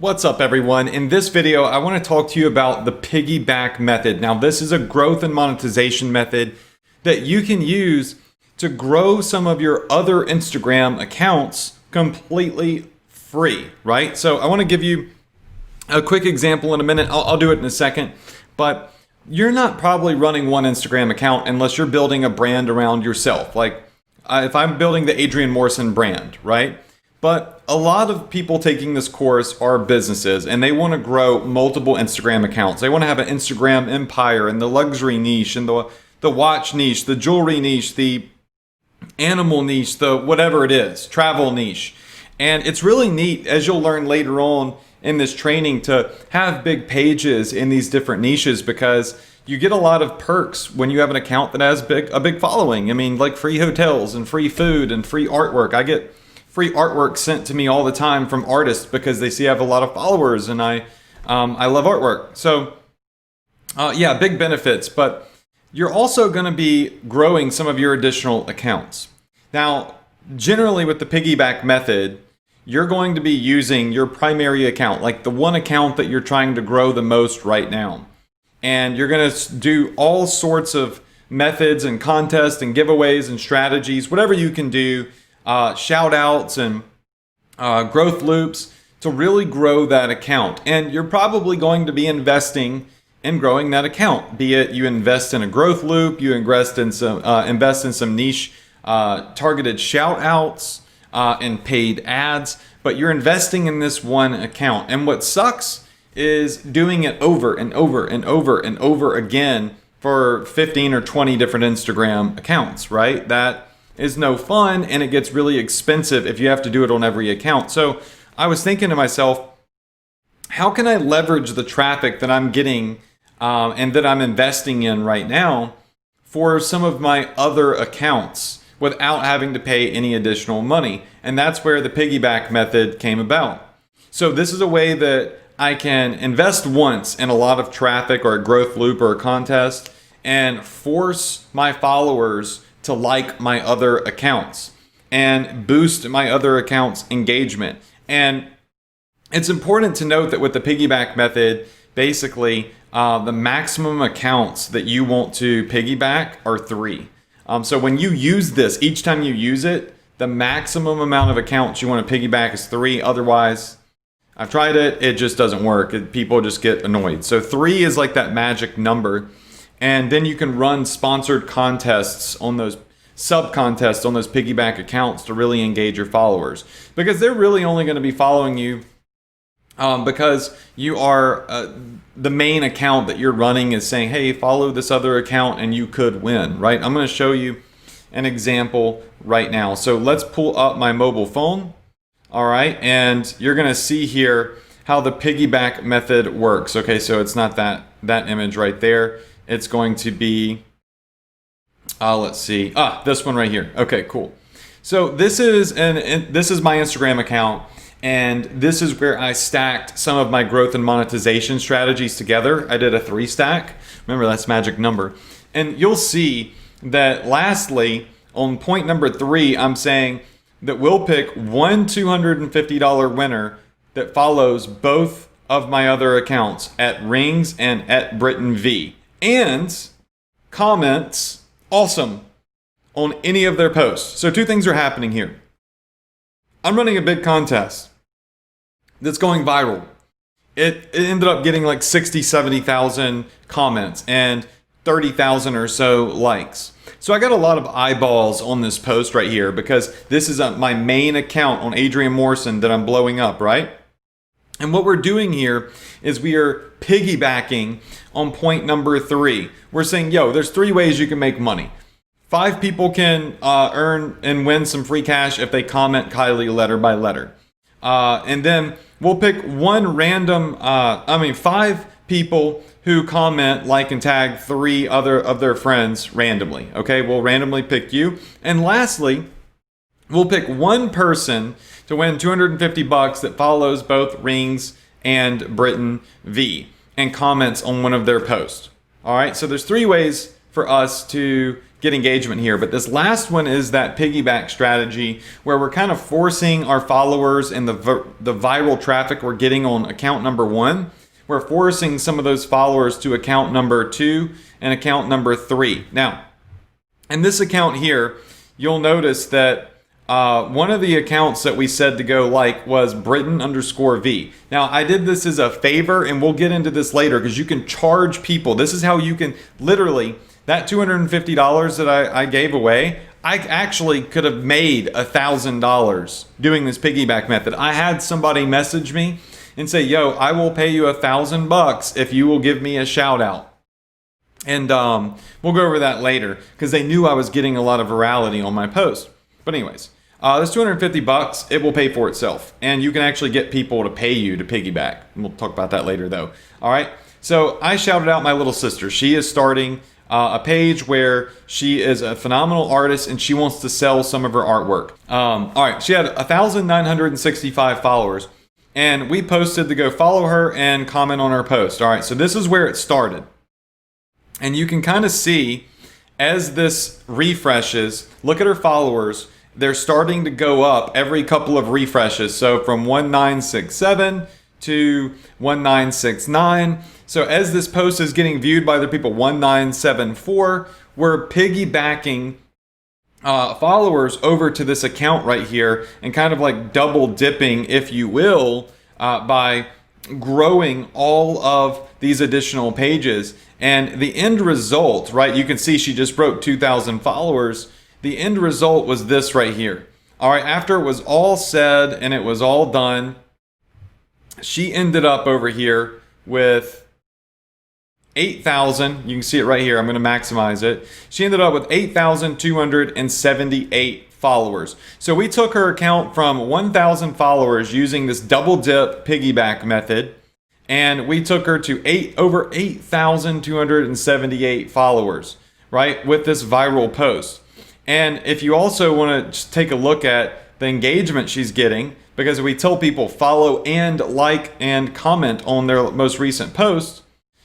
What's up everyone? In this video, I want to talk to you about the piggyback method. Now, this is a growth and monetization method that you can use to grow some of your other Instagram accounts completely free, right? So I want to give you a quick example in a minute. I'll do it in a second, but you're not probably running one Instagram account unless you're building a brand around yourself. Like if I'm building the Adrian Morrison brand, right? But a lot of people taking this course are businesses and they want to grow multiple Instagram accounts. They want to have an Instagram empire in the luxury niche and the watch niche, the jewelry niche, the animal niche, the whatever it is, travel niche. And it's really neat, as you'll learn later on in this training, to have big pages in these different niches because you get a lot of perks when you have an account that has a big following. I mean, like free hotels and free food and free artwork. I get free artwork sent to me all the time from artists because they see I have a lot of followers and I love artwork. So yeah, big benefits, but you're also going to be growing some of your additional accounts. Now, generally with the piggyback method, you're going to be using your primary account, like the one account that you're trying to grow the most right now. And you're going to do all sorts of methods and contests and giveaways and strategies, whatever you can do, shout outs and growth loops to really grow that account. And you're probably going to be investing in growing that account, be it you invest in a growth loop, you invest in some niche targeted shout outs and paid ads, but you're investing in this one account. And what sucks is doing it over and over and over and over again for 15 or 20 different Instagram accounts, right? That is no fun, and it gets really expensive if you have to do it on every account. So I was thinking to myself, how can I leverage the traffic that I'm getting and that I'm investing in right now for some of my other accounts without having to pay any additional money? And that's where the piggyback method came about. So this is a way that I can invest once in a lot of traffic or a growth loop or a contest and force my followers to like my other accounts and boost my other accounts' engagement. And it's important to note that with the piggyback method, basically the maximum accounts that you want to piggyback are 3. So when you use this, each time you use it, the maximum amount of accounts you want to piggyback is 3. Otherwise, I've tried it, it just doesn't work. People just get annoyed. So 3 is like that magic number. And then you can run sponsored contests on those sub-contests on those piggyback accounts to really engage your followers. Because they're really only going to be following you because you are the main account that you're running is saying, hey, follow this other account and you could win, right? I'm going to show you an example right now. So let's pull up my mobile phone. All right. And you're going to see here how the piggyback method works. Okay. So it's not that image right there. It's going to be, let's see, this one right here. Okay, cool. So this is my Instagram account, and this is where I stacked some of my growth and monetization strategies together. I did a 3 stack. Remember, that's magic number. And you'll see that lastly, on point number 3, I'm saying that we'll pick one $250 winner that follows both of my other accounts at Rings and at Britton V. And comments awesome on any of their posts. So 2 things are happening here. I'm running a big contest that's going viral. It ended up getting like 60, 70,000 comments and 30,000 or so likes. So I got a lot of eyeballs on this post right here because this is my main account on Adrian Morrison that I'm blowing up, right? And what we're doing here is we are piggybacking on point number 3. We're saying, yo, there's 3 ways you can make money. 5 people can earn and win some free cash if they comment Kylie letter by letter. And then we'll pick one random, 5 people who comment, like, and tag 3 other of their friends randomly. Okay, we'll randomly pick you. And lastly, we'll pick one person to win $250 that follows both Rings and Britton V and comments on one of their posts. All right, so there's 3 ways for us to get engagement here. But this last one is that piggyback strategy where we're kind of forcing our followers and the viral traffic we're getting on account number 1. We're forcing some of those followers to account number 2 and account number 3. Now, in this account here, you'll notice that one of the accounts that we said to go like was Britain_V. Now, I did this as a favor, and we'll get into this later because you can charge people. This is how you can literally, that $250 that I gave away, I actually could have made $1,000 doing this piggyback method. I had somebody message me and say, yo, I will pay you $1,000 if you will give me a shout out. And we'll go over that later because they knew I was getting a lot of virality on my post. But anyways, this $250, it will pay for itself. And you can actually get people to pay you to piggyback. And we'll talk about that later though. All right. So I shouted out my little sister. She is starting a page where she is a phenomenal artist and she wants to sell some of her artwork. All right. She had 1,965 followers. And we posted to go follow her and comment on her post. All right. So this is where it started. And you can kind of see as this refreshes, look at her followers. They're starting to go up every couple of refreshes. So from 1967 to 1969. So as this post is getting viewed by other people, 1974, we're piggybacking followers over to this account right here and kind of like double dipping, if you will, by growing all of these additional pages. And the end result, right, you can see she just broke 2,000 followers. The end result was this right here. All right, after it was all said and it was all done, she ended up over here with 8,000. You can see it right here. I'm going to maximize it. She ended up with 8,278 followers. So we took her account from 1,000 followers using this double dip piggyback method. And we took her to over 8,278 followers, right, with this viral post. And if you also want to take a look at the engagement she's getting, because we tell people follow and like and comment on their most recent posts,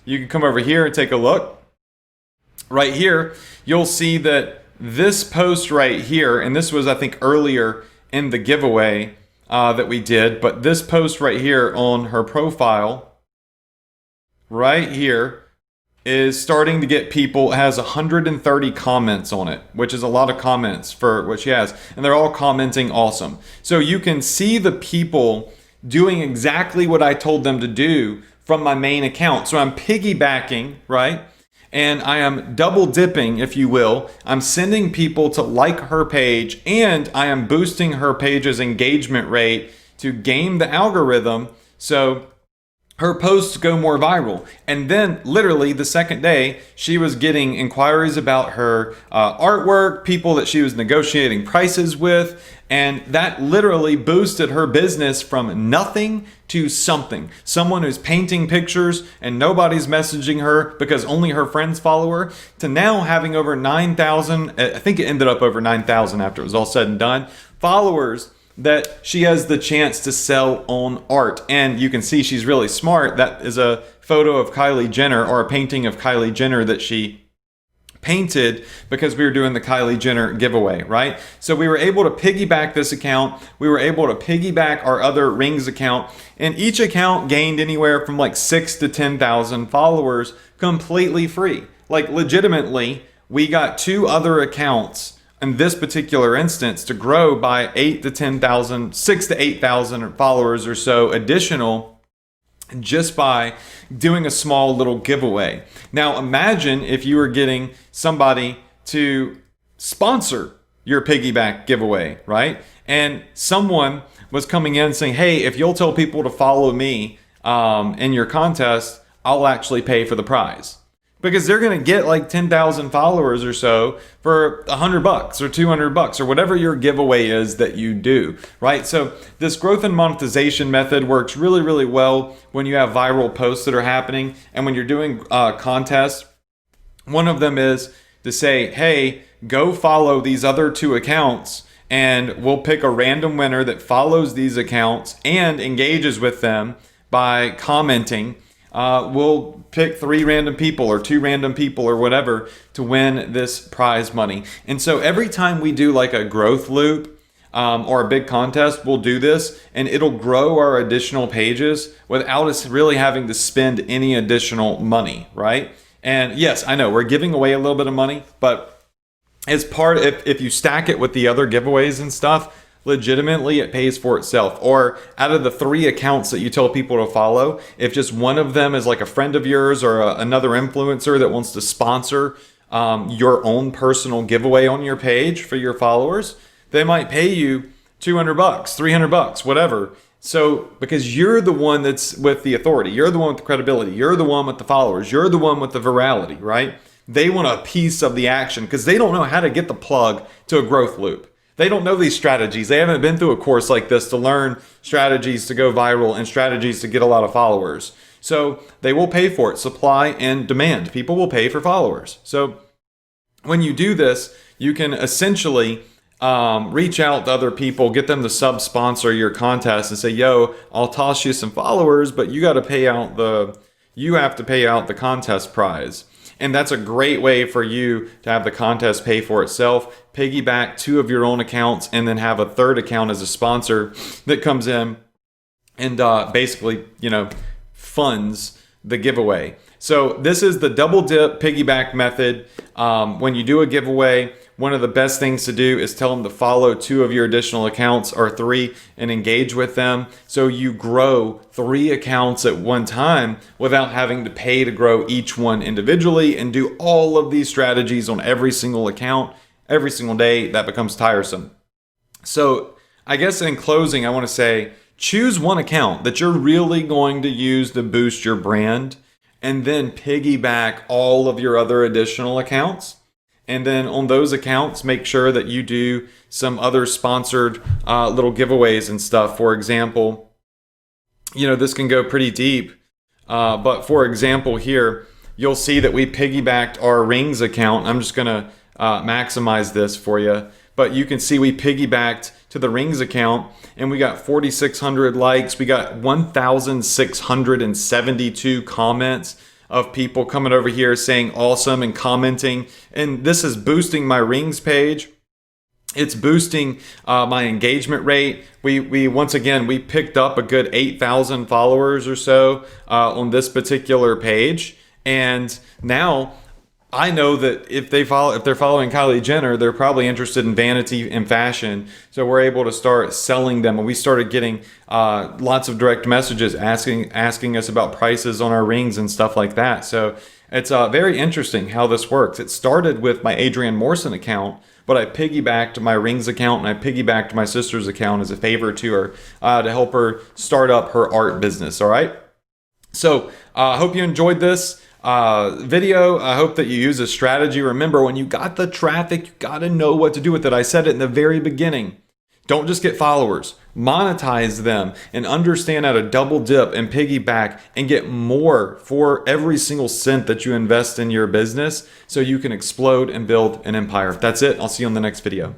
you can come over here and take a look. Right here, you'll see that this post right here, and this was, I think, earlier in the giveaway that we did, but this post right here on her profile, right here, is starting to get people. It has 130 comments on it, which is a lot of comments for what she has. And they're all commenting awesome. So you can see the people doing exactly what I told them to do from my main account. So I'm piggybacking, right? And I am double dipping, if you will. I'm sending people to like her page, and I am boosting her page's engagement rate to game the algorithm so her posts go more viral. And then literally the second day, she was getting inquiries about her artwork, people that she was negotiating prices with, and that literally boosted her business from nothing to something. Someone who's painting pictures and nobody's messaging her because only her friends follow her, to now having over 9,000, I think it ended up over 9,000 after it was all said and done, followers that she has the chance to sell on art. And you can see she's really smart. That is a photo of Kylie Jenner, or a painting of Kylie Jenner that she painted because we were doing the Kylie Jenner giveaway, right? So we were able to piggyback this account. We were able to piggyback our other rings account, and each account gained anywhere from like 6,000 to 10,000 followers completely free. Like legitimately, we got 2 other accounts in this particular instance to grow by 8,000 to 10,000, 6,000 to 8,000 followers or so additional, just by doing a small little giveaway. Now imagine if you were getting somebody to sponsor your piggyback giveaway, right? And someone was coming in saying, hey, if you'll tell people to follow me in your contest, I'll actually pay for the prize. Because they're going to get like 10,000 followers or so for $100 or $200 or whatever your giveaway is that you do, right? So this growth and monetization method works really, really well when you have viral posts that are happening and when you're doing contests. One of them is to say, hey, go follow these other 2 accounts, and we'll pick a random winner that follows these accounts and engages with them by commenting. we'll pick 3 random people or 2 random people or whatever to win this prize money. And so every time we do like a growth loop, or a big contest, we'll do this and it'll grow our additional pages without us really having to spend any additional money, right? And yes, I know we're giving away a little bit of money, but as part, if you stack it with the other giveaways and stuff, legitimately it pays for itself. Or out of the 3 accounts that you tell people to follow, if just one of them is like a friend of yours or another influencer that wants to sponsor your own personal giveaway on your page for your followers, they might pay you $200, $300, whatever. So because you're the one that's with the authority, you're the one with the credibility, you're the one with the followers, you're the one with the virality, right? They want a piece of the action because they don't know how to get the plug to a growth loop. They don't know these strategies. They haven't been through a course like this to learn strategies to go viral and strategies to get a lot of followers. So they will pay for it, supply and demand. People will pay for followers. So when you do this, you can essentially reach out to other people, get them to sub-sponsor your contest and say, yo, I'll toss you some followers, but you have to pay out the contest prize. And that's a great way for you to have the contest pay for itself, piggyback 2 of your own accounts, and then have a 3rd account as a sponsor that comes in and basically, funds the giveaway. So this is the double dip piggyback method. When you do a giveaway, one of the best things to do is tell them to follow 2 of your additional accounts or 3 and engage with them. So you grow 3 accounts at one time without having to pay to grow each one individually and do all of these strategies on every single account every single day. That becomes tiresome. So I guess in closing, I want to say, choose one account that you're really going to use to boost your brand, and then piggyback all of your other additional accounts. And then on those accounts, make sure that you do some other sponsored little giveaways and stuff. For example, this can go pretty deep. But for example, here, you'll see that we piggybacked our Rings account. I'm just going to maximize this for you. But you can see we piggybacked to the Rings account and we got 4,600 likes. We got 1,672 comments of people coming over here saying awesome and commenting. And this is boosting my Rings page. It's boosting my engagement rate. We once again, we picked up a good 8,000 followers or so on this particular page. And now I know that if they're following Kylie Jenner, they're probably interested in vanity and fashion. So we're able to start selling them, and we started getting lots of direct messages asking us about prices on our rings and stuff like that. So it's very interesting how this works. It started with my Adrienne Morrison account, but I piggybacked my Rings account and I piggybacked my sister's account as a favor to her to help her start up her art business. All right. So I hope you enjoyed this video. I hope that you use a strategy. Remember, when you got the traffic, you got to know what to do with it. I said it in the very beginning. Don't just get followers, monetize them and understand how to double dip and piggyback and get more for every single cent that you invest in your business so you can explode and build an empire. That's it. I'll see you on the next video.